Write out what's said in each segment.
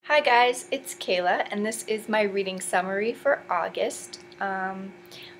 Hi guys, it's Kayla and this is my reading summary for August. I'm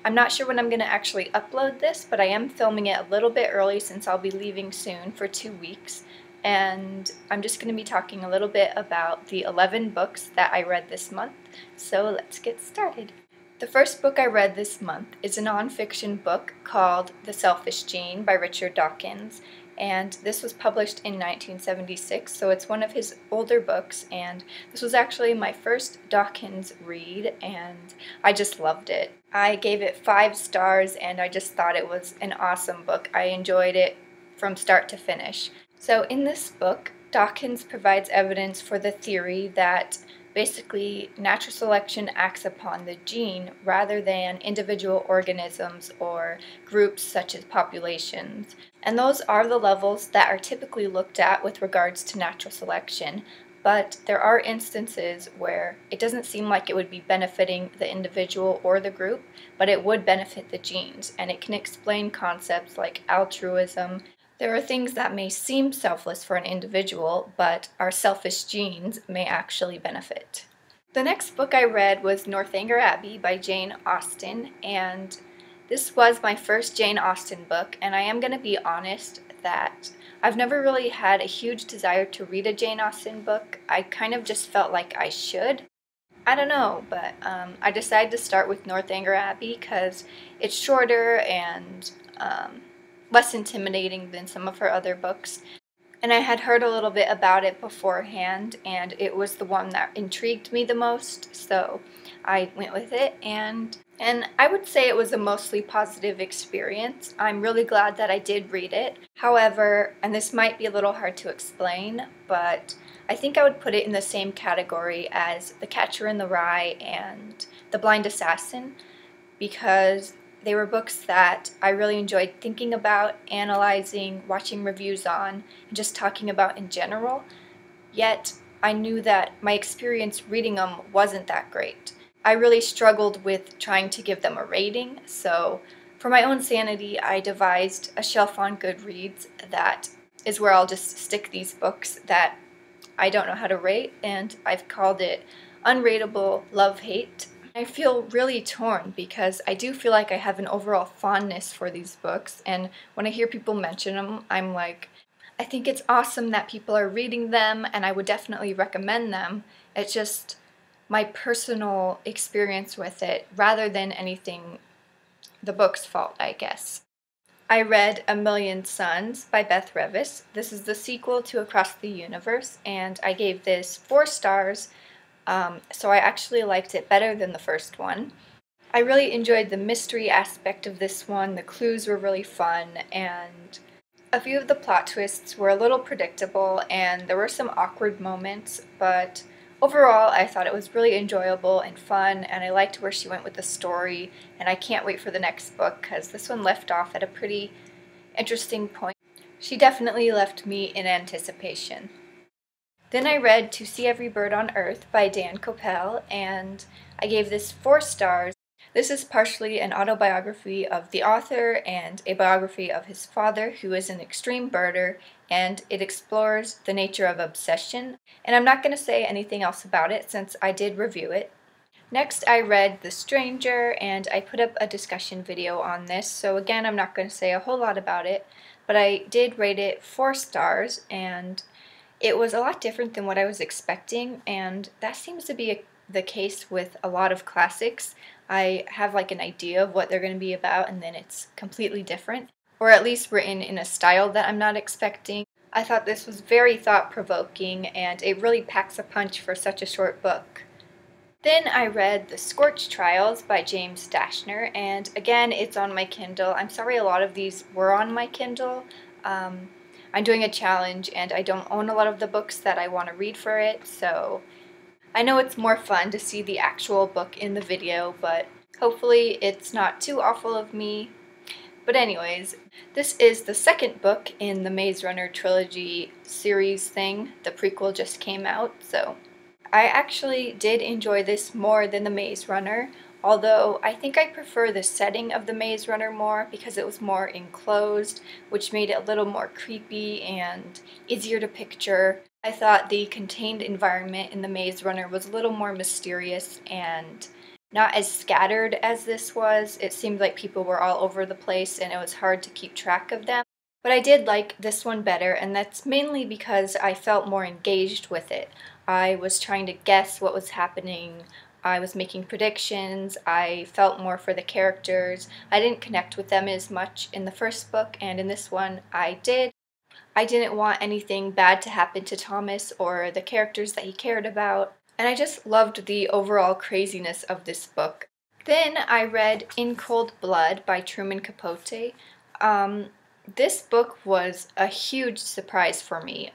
not sure when I'm going to actually upload this, but I am filming it a little bit early since I'll be leaving soon for 2 weeks. And I'm just going to be talking a little bit about the 11 books that I read this month. So let's get started. The first book I read this month is a nonfiction book called The Selfish Gene by Richard Dawkins. And this was published in 1976, so it's one of his older books, and this was actually my first Dawkins read, and I just loved it. I gave it 5 stars, and I just thought it was an awesome book. I enjoyed it from start to finish. So in this book, Dawkins provides evidence for the theory that basically natural selection acts upon the gene rather than individual organisms or groups such as populations. And those are the levels that are typically looked at with regards to natural selection, but there are instances where it doesn't seem like it would be benefiting the individual or the group, but it would benefit the genes, and it can explain concepts like altruism. There are things that may seem selfless for an individual, but our selfish genes may actually benefit. The next book I read was Northanger Abbey by Jane Austen, and this was my first Jane Austen book, and I am going to be honest that I've never really had a huge desire to read a Jane Austen book. I kind of just felt like I should. I don't know, but I decided to start with Northanger Abbey because it's shorter and less intimidating than some of her other books. And I had heard a little bit about it beforehand, and it was the one that intrigued me the most, so I went with it, and I would say it was a mostly positive experience. I'm really glad that I did read it. However, and this might be a little hard to explain, but I think I would put it in the same category as The Catcher in the Rye and The Blind Assassin, because they were books that I really enjoyed thinking about, analyzing, watching reviews on, and just talking about in general. Yet, I knew that my experience reading them wasn't that great. I really struggled with trying to give them a rating, so for my own sanity, I devised a shelf on Goodreads that is where I'll just stick these books that I don't know how to rate, and I've called it Unrateable Love-Hate. I feel really torn because I do feel like I have an overall fondness for these books, and when I hear people mention them, I'm like, I think it's awesome that people are reading them, and I would definitely recommend them. It's just my personal experience with it rather than anything the book's fault, I guess. I read A Million Suns by Beth Revis. This is the sequel to Across the Universe, and I gave this 4 stars. So I actually liked it better than the first one. I really enjoyed the mystery aspect of this one. The clues were really fun, and a few of the plot twists were a little predictable, and there were some awkward moments, but overall I thought it was really enjoyable and fun, and I liked where she went with the story, and I can't wait for the next book because this one left off at a pretty interesting point. She definitely left me in anticipation. Then I read To See Every Bird on Earth by Dan Koppel, and I gave this 4 stars. This is partially an autobiography of the author and a biography of his father, who is an extreme birder, and it explores the nature of obsession. And I'm not going to say anything else about it since I did review it. Next, I read The Stranger, and I put up a discussion video on this, so again, I'm not going to say a whole lot about it, but I did rate it 4 stars, and it was a lot different than what I was expecting, and that seems to be the case with a lot of classics. I have like an idea of what they're going to be about, and then it's completely different, or at least written in a style that I'm not expecting. I thought this was very thought-provoking, and it really packs a punch for such a short book. Then I read The Scorch Trials by James Dashner, and again, it's on my Kindle. I'm sorry a lot of these were on my Kindle. I'm doing a challenge, and I don't own a lot of the books that I want to read for it, so I know it's more fun to see the actual book in the video, but hopefully it's not too awful of me. But anyways, this is the second book in the Maze Runner trilogy series thing. The prequel just came out, so I actually did enjoy this more than the Maze Runner. Although I think I prefer the setting of the Maze Runner more because it was more enclosed, which made it a little more creepy and easier to picture. I thought the contained environment in The Maze Runner was a little more mysterious and not as scattered as this was. It seemed like people were all over the place and it was hard to keep track of them. But I did like this one better, and that's mainly because I felt more engaged with it. I was trying to guess what was happening. I was making predictions. I felt more for the characters. I didn't connect with them as much in the first book, and in this one I did. I didn't want anything bad to happen to Thomas or the characters that he cared about, and I just loved the overall craziness of this book. Then I read In Cold Blood by Truman Capote. This book was a huge surprise for me.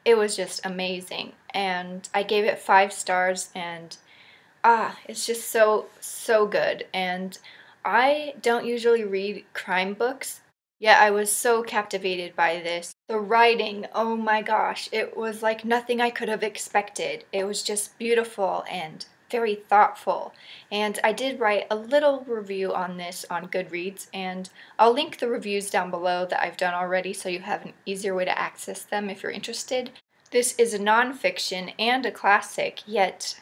It was just amazing, and I gave it 5 stars, and it's just so good. And I don't usually read crime books, yet I was so captivated by this. The writing, oh my gosh, it was like nothing I could have expected. It was just beautiful and very thoughtful. And I did write a little review on this on Goodreads, and I'll link the reviews down below that I've done already so you have an easier way to access them if you're interested. This is a nonfiction and a classic, yet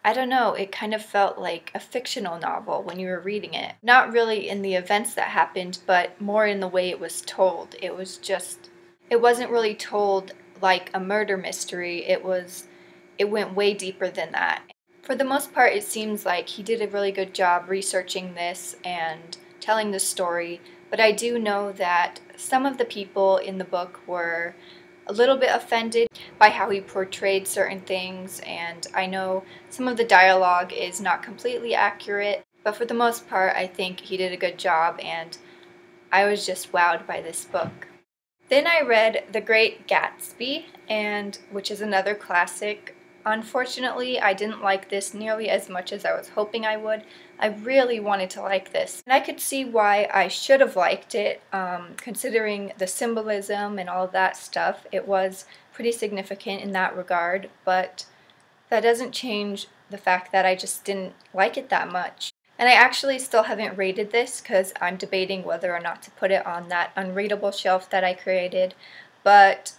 I don't know, it kind of felt like a fictional novel when you were reading it. Not really in the events that happened, but more in the way it was told. It wasn't really told like a murder mystery. It went way deeper than that. For the most part, it seems like he did a really good job researching this and telling the story, but I do know that some of the people in the book were a little bit offended by how he portrayed certain things, and I know some of the dialogue is not completely accurate, but for the most part I think he did a good job, and I was just wowed by this book. Then I read The Great Gatsby, which is another classic. Unfortunately, I didn't like this nearly as much as I was hoping I would. I really wanted to like this, and I could see why I should have liked it, considering the symbolism and all of that stuff. It was pretty significant in that regard, but that doesn't change the fact that I just didn't like it that much. And I actually still haven't rated this because I'm debating whether or not to put it on that unreadable shelf that I created, but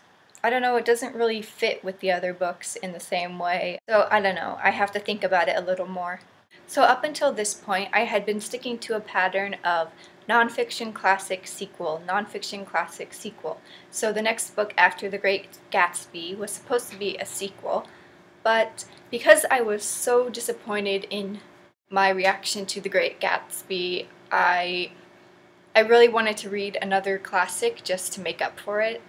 I don't know, it doesn't really fit with the other books in the same way. So I don't know, I have to think about it a little more. So up until this point, I had been sticking to a pattern of nonfiction classic sequel, nonfiction classic sequel. So the next book after The Great Gatsby was supposed to be a sequel, but because I was so disappointed in my reaction to The Great Gatsby, I really wanted to read another classic just to make up for it.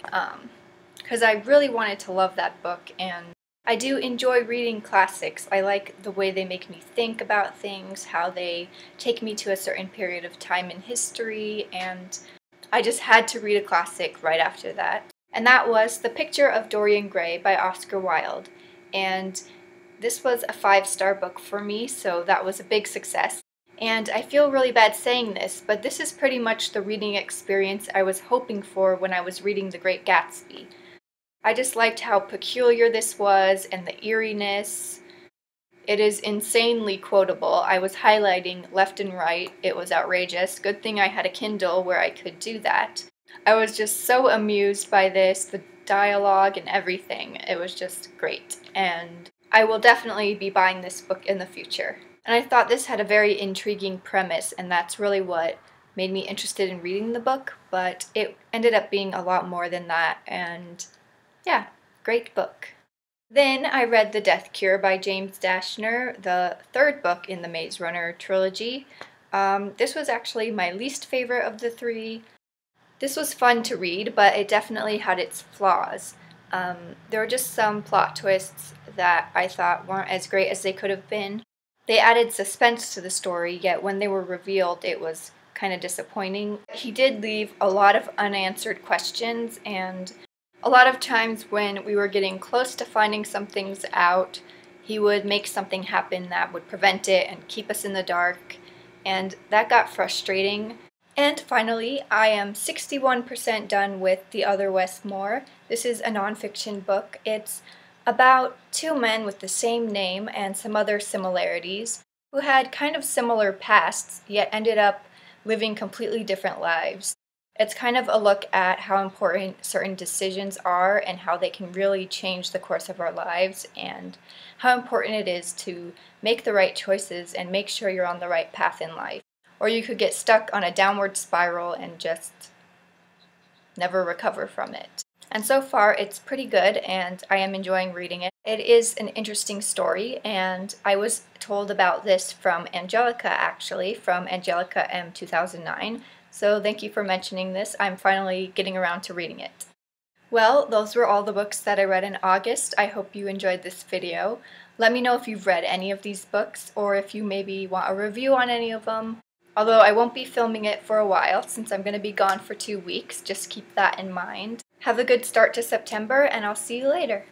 Because I really wanted to love that book, and I do enjoy reading classics. I like the way they make me think about things, how they take me to a certain period of time in history, and I just had to read a classic right after that. And that was The Picture of Dorian Gray by Oscar Wilde. And this was a 5-star book for me, so that was a big success. And I feel really bad saying this, but this is pretty much the reading experience I was hoping for when I was reading The Great Gatsby. I just liked how peculiar this was and the eeriness. It is insanely quotable. I was highlighting left and right. It was outrageous. Good thing I had a Kindle where I could do that. I was just so amused by this, the dialogue and everything. It was just great. And I will definitely be buying this book in the future. And I thought this had a very intriguing premise, and that's really what made me interested in reading the book, but it ended up being a lot more than that, and yeah, great book. Then I read The Death Cure by James Dashner, the 3rd book in the Maze Runner trilogy. This was actually my least favorite of the 3. This was fun to read, but it definitely had its flaws. There were just some plot twists that I thought weren't as great as they could have been. They added suspense to the story, yet when they were revealed it was kind of disappointing. He did leave a lot of unanswered questions, and a lot of times when we were getting close to finding some things out, he would make something happen that would prevent it and keep us in the dark, and that got frustrating. And finally, I am 61% done with The Other Wes Moore. This is a nonfiction book. It's about 2 men with the same name and some other similarities who had kind of similar pasts, yet ended up living completely different lives. It's kind of a look at how important certain decisions are and how they can really change the course of our lives, and how important it is to make the right choices and make sure you're on the right path in life. Or you could get stuck on a downward spiral and just never recover from it. And so far it's pretty good and I am enjoying reading it. It is an interesting story, and I was told about this from Angelica, actually, from Angelica M 2009. So thank you for mentioning this. I'm finally getting around to reading it. Well, those were all the books that I read in August. I hope you enjoyed this video. Let me know if you've read any of these books, or if you maybe want a review on any of them. Although I won't be filming it for a while since I'm going to be gone for 2 weeks, just keep that in mind. Have a good start to September, and I'll see you later.